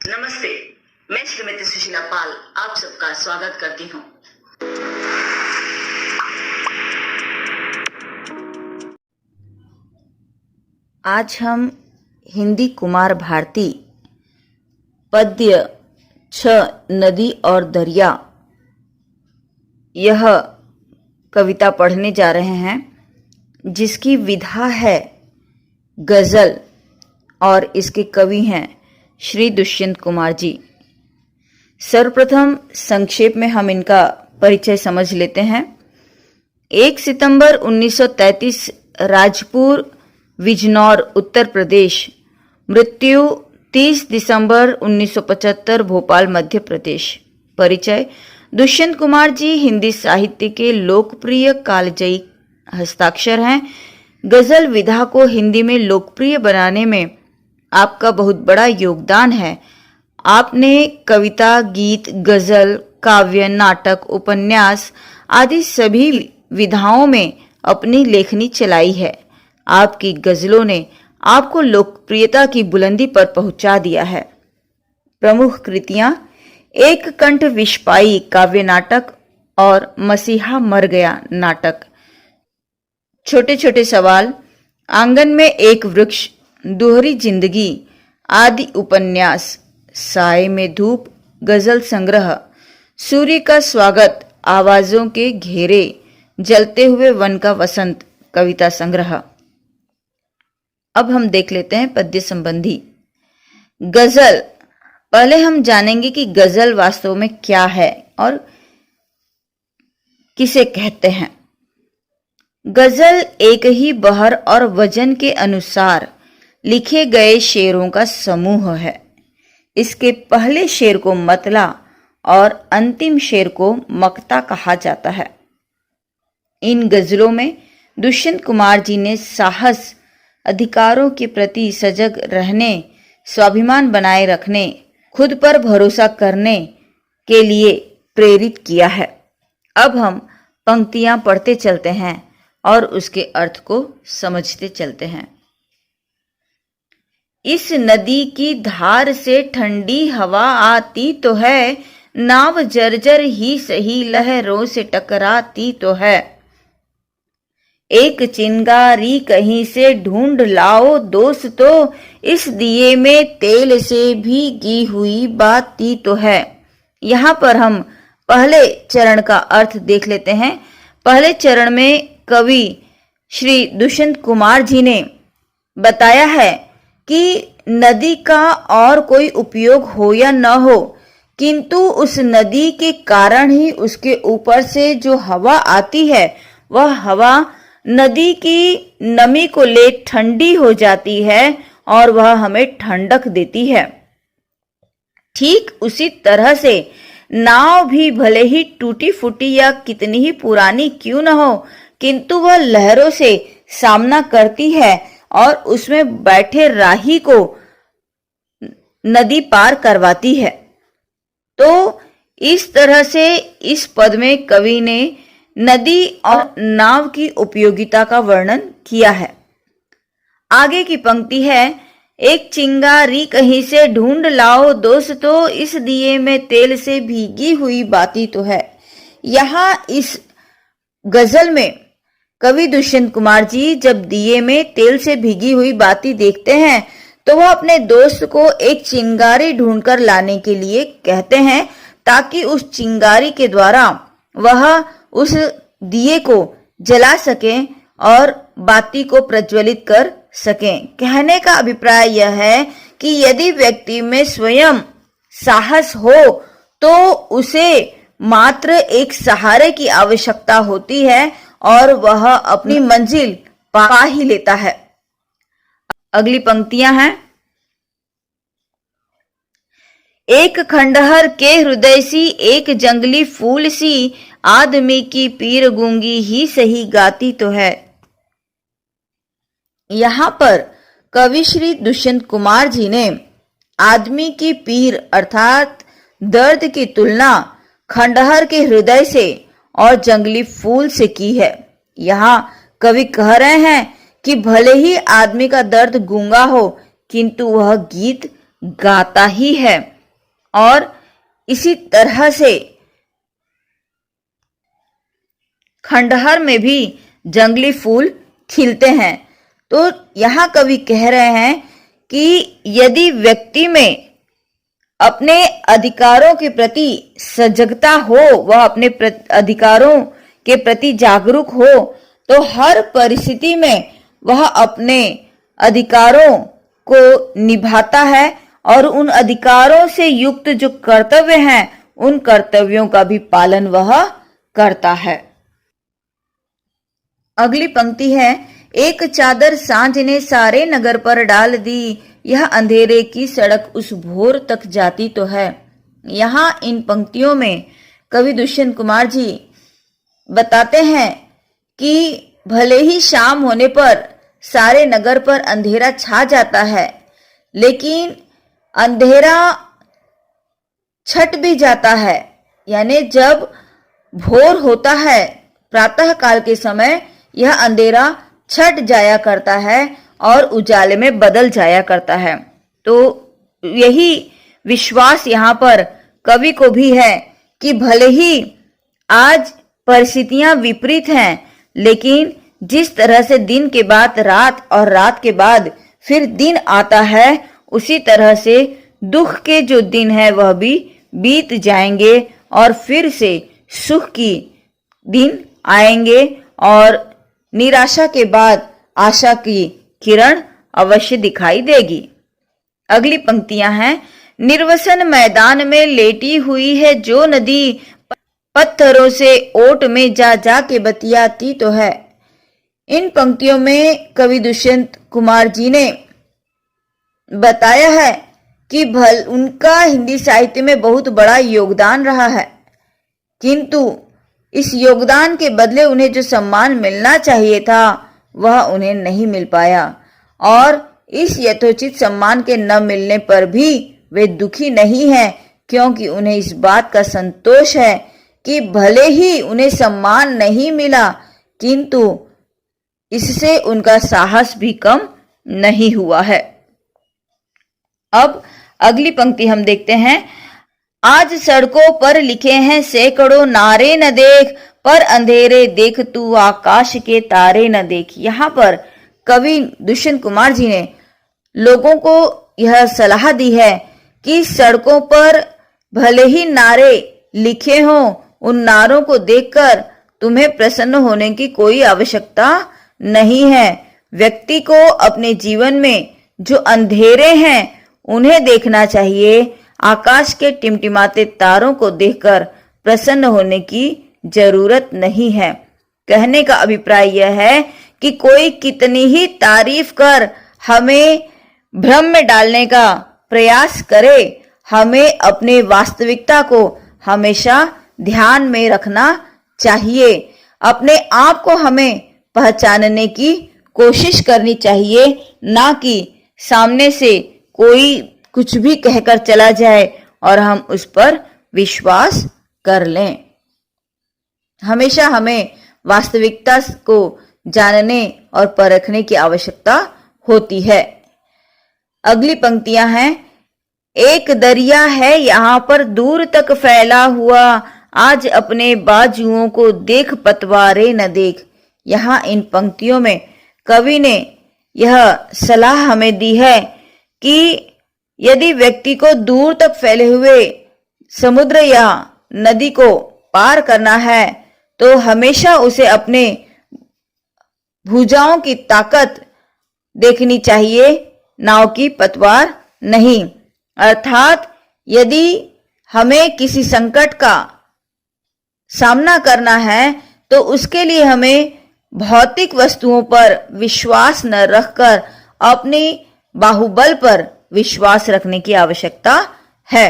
नमस्ते, मैं श्रीमती सुशीला पाल आप सबका स्वागत करती हूँ। आज हम हिंदी कुमार भारती पद्य 6 नदी और दरिया यह कविता पढ़ने जा रहे हैं, जिसकी विधा है गजल और इसके कवि हैं श्री दुष्यंत कुमार जी। सर्वप्रथम संक्षेप में हम इनका परिचय समझ लेते हैं। 1 सितंबर 1933 राजपुर बिजनौर उत्तर प्रदेश, मृत्यु 30 दिसंबर 1975 भोपाल मध्य प्रदेश। परिचय: दुष्यंत कुमार जी हिंदी साहित्य के लोकप्रिय कालजयी हस्ताक्षर हैं। गजल विधा को हिंदी में लोकप्रिय बनाने में आपका बहुत बड़ा योगदान है। आपने कविता, गीत, गजल, काव्य, नाटक, उपन्यास आदि सभी विधाओं में अपनी लेखनी चलाई है। आपकी गजलों ने आपको लोकप्रियता की बुलंदी पर पहुंचा दिया है। प्रमुख कृतियां: एक कंठ विषपाई काव्य नाटक और मसीहा मर गया नाटक, छोटे छोटे सवाल, आंगन में एक वृक्ष, दोहरी जिंदगी आदि उपन्यास, साए में धूप गजल संग्रह, सूर्य का स्वागत, आवाजों के घेरे, जलते हुए वन का वसंत कविता संग्रह। अब हम देख लेते हैं पद्य संबंधी। गजल। पहले हम जानेंगे कि गजल वास्तव में क्या है और किसे कहते हैं। गजल एक ही बहर और वजन के अनुसार लिखे गए शेरों का समूह है। इसके पहले शेर को मतला और अंतिम शेर को मक्ता कहा जाता है। इन गजलों में दुष्यंत कुमार जी ने साहस, अधिकारों के प्रति सजग रहने, स्वाभिमान बनाए रखने, खुद पर भरोसा करने के लिए प्रेरित किया है। अब हम पंक्तियां पढ़ते चलते हैं और उसके अर्थ को समझते चलते हैं। इस नदी की धार से ठंडी हवा आती तो है, नाव जर्जर ही सही लहरों से टकराती तो है। एक चिंगारी कहीं से ढूंढ लाओ दोस्तों, इस दिए में तेल से भीगी हुई बाती तो है। यहाँ पर हम पहले चरण का अर्थ देख लेते हैं। पहले चरण में कवि श्री दुष्यंत कुमार जी ने बताया है कि नदी का और कोई उपयोग हो या न हो, किंतु उस नदी के कारण ही उसके ऊपर से जो हवा आती है, वह हवा नदी की नमी को ले ठंडी हो जाती है और वह हमें ठंडक देती है। ठीक उसी तरह से नाव भी भले ही टूटी फूटी या कितनी ही पुरानी क्यों न हो, किंतु वह लहरों से सामना करती है और उसमें बैठे राही को नदी पार करवाती है। तो इस तरह से इस पद में कवि ने नदी और नाव की उपयोगिता का वर्णन किया है। आगे की पंक्ति है, एक चिंगारी कहीं से ढूंढ लाओ दोस्तों, इस दिए में तेल से भीगी हुई बाती तो है। यहाँ इस गजल में कवि दुष्यंत कुमार जी जब दिए में तेल से भीगी हुई बाती देखते हैं तो वह अपने दोस्त को एक चिंगारी ढूंढकर लाने के लिए कहते हैं, ताकि उस चिंगारी के द्वारा वह उस दिए को जला सकें और बाती को प्रज्वलित कर सकें। कहने का अभिप्राय यह है कि यदि व्यक्ति में स्वयं साहस हो तो उसे मात्र एक सहारे की आवश्यकता होती है और वह अपनी मंजिल पा ही लेता है। अगली पंक्तियां हैं, एक खंडहर के हृदय सी, एक जंगली फूल सी, आदमी की पीर गूंगी ही सही गाती तो है। यहाँ पर कवि श्री दुष्यंत कुमार जी ने आदमी की पीर अर्थात दर्द की तुलना खंडहर के हृदय से और जंगली फूल से की है। यहाँ कवि कह रहे हैं कि भले ही आदमी का दर्द गूंगा हो, किंतु वह गीत गाता ही है। और इसी तरह से खंडहर में भी जंगली फूल खिलते हैं। तो यहाँ कवि कह रहे हैं कि यदि व्यक्ति में अपने अधिकारों के प्रति सजगता हो, वह अपने अधिकारों के प्रति जागरूक हो, तो हर परिस्थिति में वह अपने अधिकारों को निभाता है और उन अधिकारों से युक्त जो कर्तव्य हैं, उन कर्तव्यों का भी पालन वह करता है। अगली पंक्ति है, एक चादर सांझ ने सारे नगर पर डाल दी, यह अंधेरे की सड़क उस भोर तक जाती तो है। यहाँ इन पंक्तियों में कवि दुष्यंत कुमार जी बताते हैं कि भले ही शाम होने पर सारे नगर पर अंधेरा छा जाता है, लेकिन अंधेरा छट भी जाता है। यानी जब भोर होता है, प्रातः काल के समय, यह अंधेरा छट जाया करता है और उजाले में बदल जाया करता है। तो यही विश्वास यहाँ पर कवि को भी है कि भले ही आज परिस्थितियां विपरीत हैं, लेकिन जिस तरह से दिन के बाद रात और रात के बाद फिर दिन आता है, उसी तरह से दुख के जो दिन है वह भी बीत जाएंगे और फिर से सुख की दिन आएंगे और निराशा के बाद आशा की किरण अवश्य दिखाई देगी। अगली पंक्तियां हैं, निर्वसन मैदान में लेटी हुई है जो नदी, पत्थरों से ओट में जा जा के बतियाती तो है। इन पंक्तियों में कवि दुष्यंत कुमार जी ने बताया है कि उनका हिंदी साहित्य में बहुत बड़ा योगदान रहा है, किंतु इस योगदान के बदले उन्हें जो सम्मान मिलना चाहिए था वह उन्हें नहीं मिल पाया और इस यथोचित सम्मान के न मिलने पर भी वे दुखी नहीं हैं, क्योंकि उन्हें इस बात का संतोष है कि भले ही उन्हें सम्मान नहीं मिला, किंतु इससे उनका साहस भी कम नहीं हुआ है। अब अगली पंक्ति हम देखते हैं, आज सड़कों पर लिखे हैं सैकड़ों नारे न देख, पर अंधेरे देख तू आकाश के तारे न देख। यहाँ पर कवि दुष्यंत कुमार जी ने लोगों को यह सलाह दी है कि सड़कों पर भले ही नारे लिखे हों, उन नारों को देखकर तुम्हें प्रसन्न होने की कोई आवश्यकता नहीं है। व्यक्ति को अपने जीवन में जो अंधेरे हैं उन्हें देखना चाहिए, आकाश के टिमटिमाते तारों को देखकर प्रसन्न होने की जरूरत नहीं है। कहने का अभिप्राय यह है कि कोई कितनी ही तारीफ कर हमें भ्रम में डालने का प्रयास करे, हमें अपने वास्तविकता को हमेशा ध्यान में रखना चाहिए। अपने आप को हमें पहचानने की कोशिश करनी चाहिए, ना कि सामने से कोई कुछ भी कहकर चला जाए और हम उस पर विश्वास कर लें। हमेशा हमें वास्तविकता को जानने और परखने की आवश्यकता होती है। अगली पंक्तियां हैं, एक दरिया है यहाँ पर दूर तक फैला हुआ, आज अपने बाजुओं को देख पतवारे न देख। यहाँ इन पंक्तियों में कवि ने यह सलाह हमें दी है कि यदि व्यक्ति को दूर तक फैले हुए समुद्र या नदी को पार करना है तो हमेशा उसे अपने भुजाओं की ताकत देखनी चाहिए, नाव की पतवार नहीं। अर्थात यदि हमें किसी संकट का सामना करना है तो उसके लिए हमें भौतिक वस्तुओं पर विश्वास न रखकर अपनी बाहुबल पर विश्वास रखने की आवश्यकता है।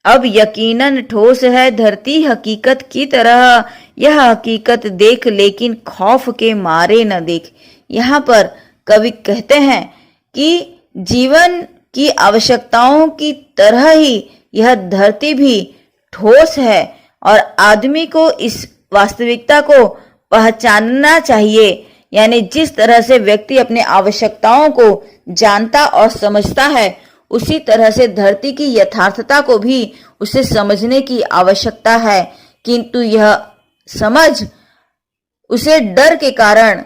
अब यकीनन ठोस है धरती हकीकत की तरह, यह हकीकत देख लेकिन खौफ के मारे न देख। यहाँ पर कवि कहते हैं कि जीवन की आवश्यकताओं की तरह ही यह धरती भी ठोस है और आदमी को इस वास्तविकता को पहचानना चाहिए। यानी जिस तरह से व्यक्ति अपने आवश्यकताओं को जानता और समझता है, उसी तरह से धरती की यथार्थता को भी उसे समझने की आवश्यकता है, किंतु यह समझ उसे डर के कारण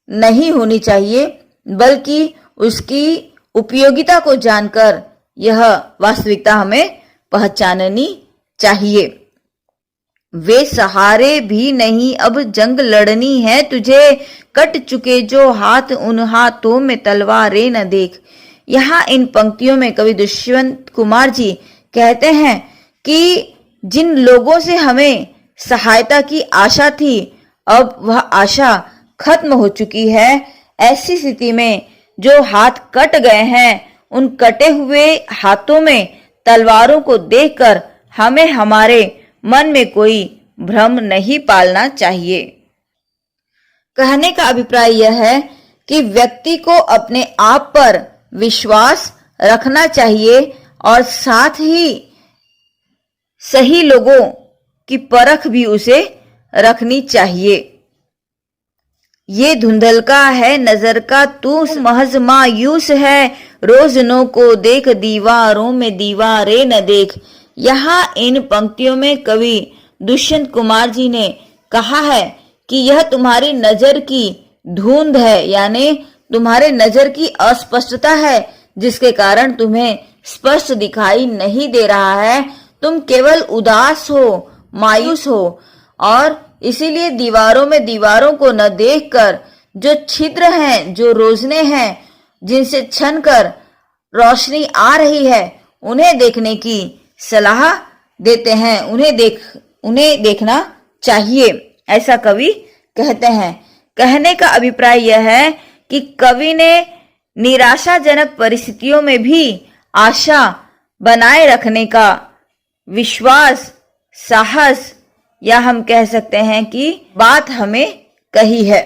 नहीं होनी चाहिए, बल्कि उसकी उपयोगिता को जानकर यह वास्तविकता हमें पहचाननी चाहिए। वे सहारे भी नहीं अब जंग लड़नी है तुझे, कट चुके जो हाथ उन हाथों में तलवारें न देख। यहाँ इन पंक्तियों में कवि दुष्यंत कुमार जी कहते हैं कि जिन लोगों से हमें सहायता की आशा थी, अब वह आशा खत्म हो चुकी है। ऐसी स्थिति में जो हाथ कट गए हैं, उन कटे हुए हाथों में तलवारों को देखकर हमें हमारे मन में कोई भ्रम नहीं पालना चाहिए। कहने का अभिप्राय यह है कि व्यक्ति को अपने आप पर विश्वास रखना चाहिए और साथ ही सही लोगों की परख भी उसे रखनी चाहिए। ये धुंधलका है नजर का तू महज मायूस है, रोजनों को देख दीवारों में दीवारें न देख। यहाँ इन पंक्तियों में कवि दुष्यंत कुमार जी ने कहा है कि यह तुम्हारी नजर की धुंध है, यानी तुम्हारे नजर की अस्पष्टता है, जिसके कारण तुम्हें स्पष्ट दिखाई नहीं दे रहा है। तुम केवल उदास हो, मायूस हो, और इसीलिए दीवारों में दीवारों को न देखकर जो छिद्र हैं, जो रोशनी हैं, जिनसे छन कर रोशनी आ रही है, उन्हें देखने की सलाह देते हैं। उन्हें देखना चाहिए, ऐसा कवि कहते हैं। कहने का अभिप्राय यह है कि कवि ने निराशाजनक परिस्थितियों में भी आशा बनाए रखने का विश्वास, साहस, या हम कह सकते हैं कि बात हमें कही है।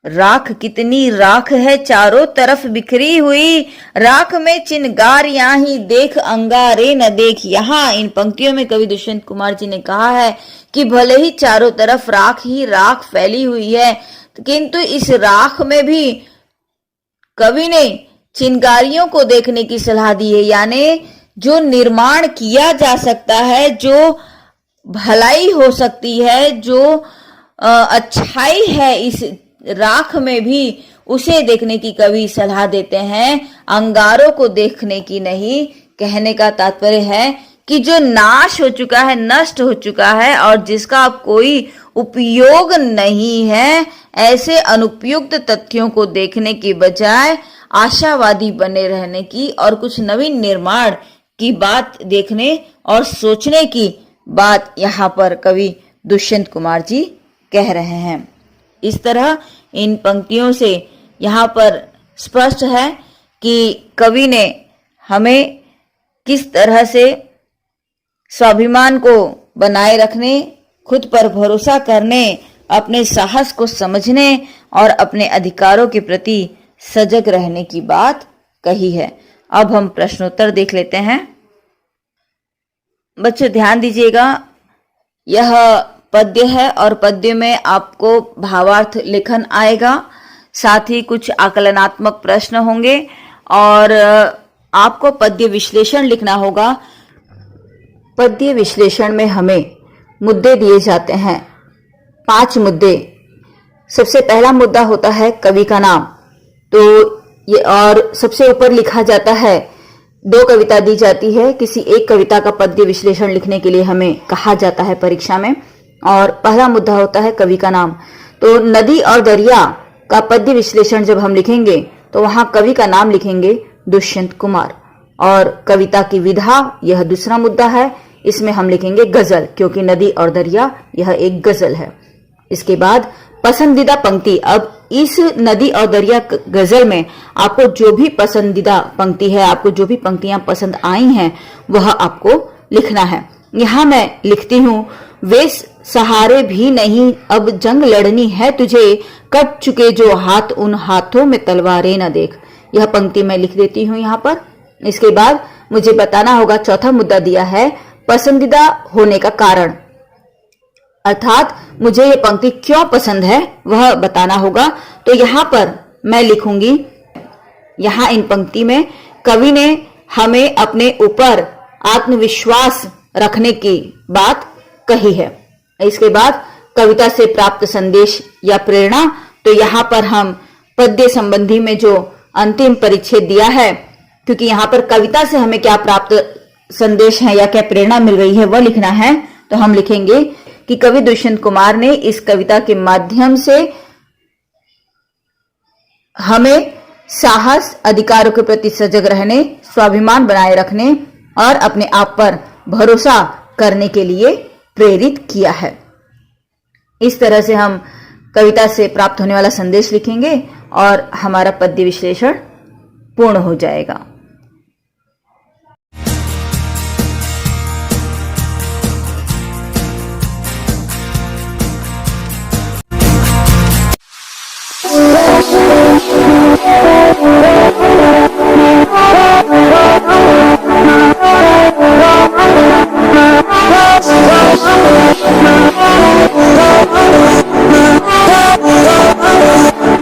राख कितनी राख है चारों तरफ बिखरी हुई, राख में चिनगारियां ही देख अंगारे न देख। यहाँ इन पंक्तियों में कवि दुष्यंत कुमार जी ने कहा है कि भले ही चारों तरफ राख ही राख फैली हुई है, किंतु इस राख में भी कवि ने चिनगारियों को देखने की सलाह दी है, यानी जो निर्माण किया जा सकता है, जो भलाई हो सकती है, जो अच्छाई है इस राख में भी, उसे देखने की कवि सलाह देते हैं, अंगारों को देखने की नहीं। कहने का तात्पर्य है कि जो नाश हो चुका है, नष्ट हो चुका है और जिसका अब कोई उपयोग नहीं है, ऐसे अनुपयुक्त तथ्यों को देखने की बजाय आशावादी बने रहने की और कुछ नवीन निर्माण की बात देखने और सोचने की बात यहाँ पर कवि दुष्यंत कुमार जी कह रहे हैं। इस तरह इन पंक्तियों से यहाँ पर स्पष्ट है कि कवि ने हमें किस तरह से स्वाभिमान को बनाए रखने, खुद पर भरोसा करने, अपने साहस को समझने और अपने अधिकारों के प्रति सजग रहने की बात कही है। अब हम प्रश्नोत्तर देख लेते हैं। बच्चों ध्यान दीजिएगा, यह पद्य है और पद्य में आपको भावार्थ लेखन आएगा, साथ ही कुछ आकलनात्मक प्रश्न होंगे और आपको पद्य विश्लेषण लिखना होगा। पद्य विश्लेषण में हमें मुद्दे दिए जाते हैं, 5 मुद्दे। सबसे पहला मुद्दा होता है कवि का नाम, तो ये और सबसे ऊपर लिखा जाता है 2 कविता दी जाती है। किसी एक कविता का पद्य विश्लेषण लिखने के लिए हमें कहा जाता है परीक्षा में। और पहला मुद्दा होता है कवि का नाम। तो नदी और दरिया का पद्य विश्लेषण जब हम लिखेंगे तो वहां कवि का नाम लिखेंगे दुष्यंत कुमार। और कविता की विधा, यह दूसरा मुद्दा है, इसमें हम लिखेंगे गजल, क्योंकि नदी और दरिया यह एक गजल है। इसके बाद पसंदीदा पंक्ति। अब इस नदी और दरिया गजल में आपको जो भी पसंदीदा पंक्ति है, आपको जो भी पंक्तियां पसंद आई हैं, वह आपको लिखना है। यहां मैं लिखती हूं, वे सहारे भी नहीं अब जंग लड़नी है तुझे, कट चुके जो हाथ उन हाथों में तलवारें न देख। यह पंक्ति मैं लिख देती हूं यहाँ पर। इसके बाद मुझे बताना होगा, चौथा मुद्दा दिया है पसंदीदा होने का कारण, अर्थात मुझे ये पंक्ति क्यों पसंद है वह बताना होगा। तो यहाँ पर मैं लिखूंगी, यहाँ इन पंक्ति में कवि ने हमें अपने ऊपर आत्मविश्वास रखने की बात कही है। इसके बाद कविता से प्राप्त संदेश या प्रेरणा, तो यहाँ पर हम पद्य संबंधी में जो अंतिम परिच्छेद दिया है, क्योंकि यहाँ पर कविता से हमें क्या प्राप्त संदेश है या क्या प्रेरणा मिल रही है वह लिखना है, तो हम लिखेंगे कि कवि दुष्यंत कुमार ने इस कविता के माध्यम से हमें साहस, अधिकारों के प्रति सजग रहने, स्वाभिमान बनाए रखने और अपने आप पर भरोसा करने के लिए प्रेरित किया है। इस तरह से हम कविता से प्राप्त होने वाला संदेश लिखेंगे और हमारा पद्य विश्लेषण पूर्ण हो जाएगा।